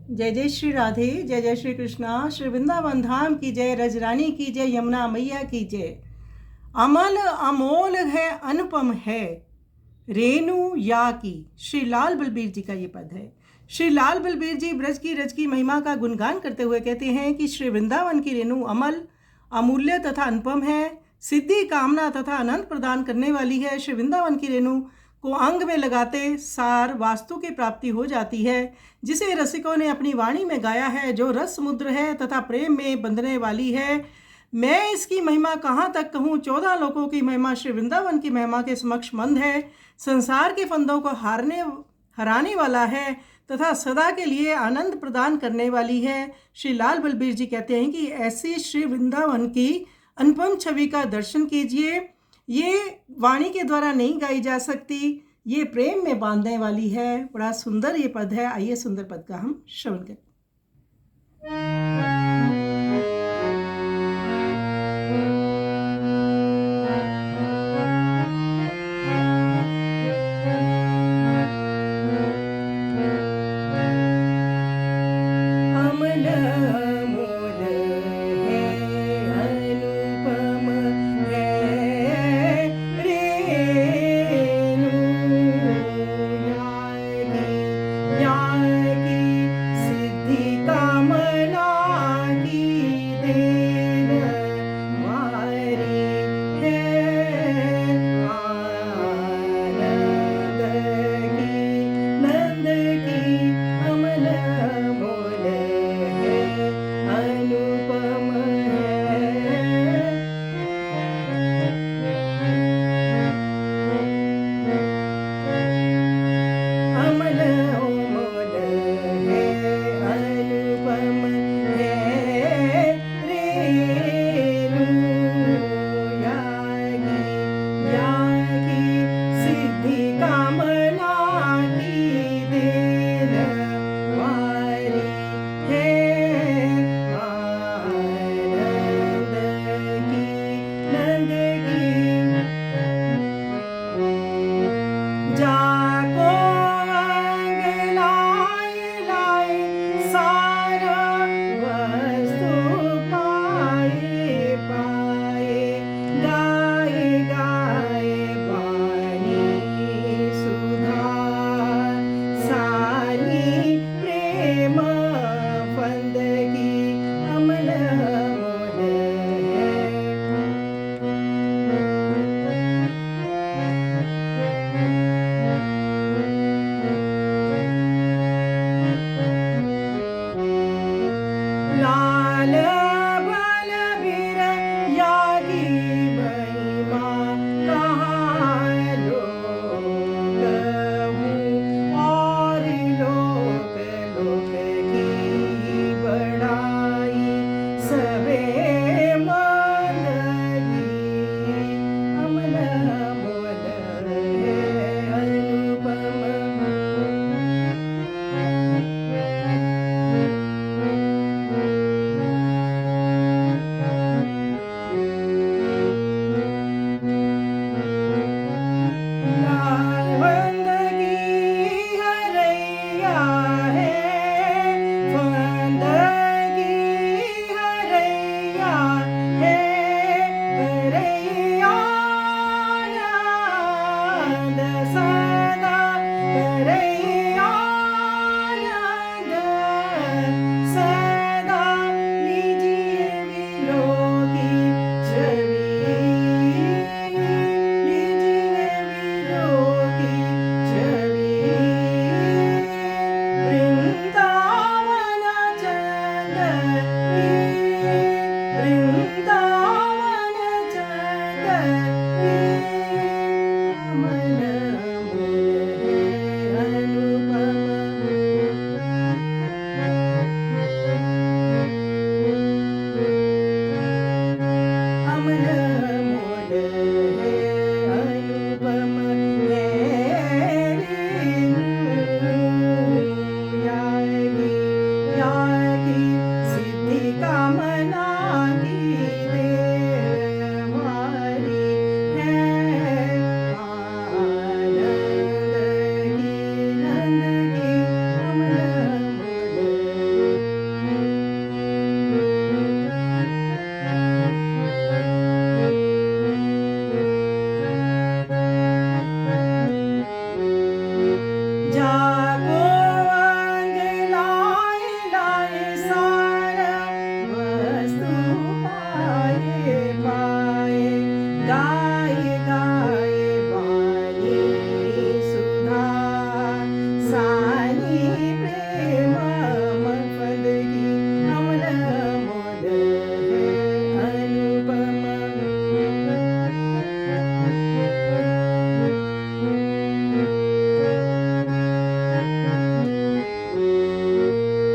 जय जय श्री राधे, जय जय श्री कृष्णा। श्री वृंदावन धाम की जय, रजरानी की जय, यमुना मैया की जय। अमल अमोल है, अनुपम है, रेणु या की। श्री लाल बलबीर जी का ये पद है। श्री लाल बलबीर जी ब्रज की रज की महिमा का गुणगान करते हुए कहते हैं कि श्री वृंदावन की रेणु अमल, अमूल्य तथा अनुपम है, सिद्धि, कामना तथा अनंत प्रदान करने वाली है। श्री वृंदावन की रेणु को अंग में लगाते सार वास्तु की प्राप्ति हो जाती है, जिसे रसिकों ने अपनी वाणी में गाया है, जो रस समुद्र है तथा प्रेम में बंधने वाली है। मैं इसकी महिमा कहाँ तक कहूँ, 14 लोकों की महिमा श्री वृंदावन की महिमा के समक्ष मंद है। संसार के फंदों को हराने वाला है तथा सदा के लिए आनंद प्रदान करने वाली है। श्री लाल बलबीर जी कहते हैं कि ऐसी श्री वृंदावन की अनुपम छवि का दर्शन कीजिए। ये वाणी के द्वारा नहीं गाई जा सकती, ये प्रेम में बांधने वाली है। बड़ा सुंदर ये पद है। आइए सुंदर पद का हम श्रवण करें।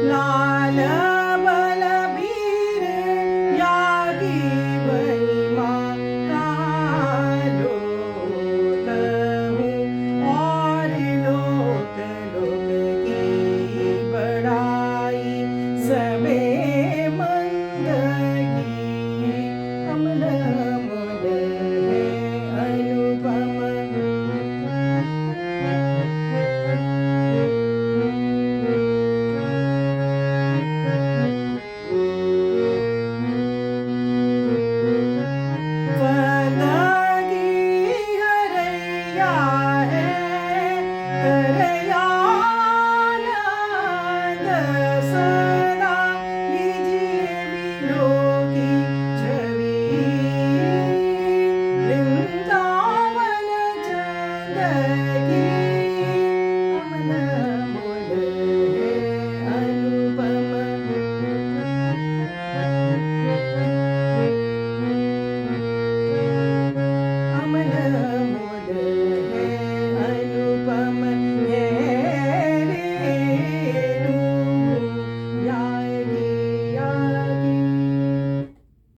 लाल बलबीर यागी महिमा कालो कहूँ और लोक लोक की बड़ाई सबे मंद की अमल अमोल है अनुपम। Sarayana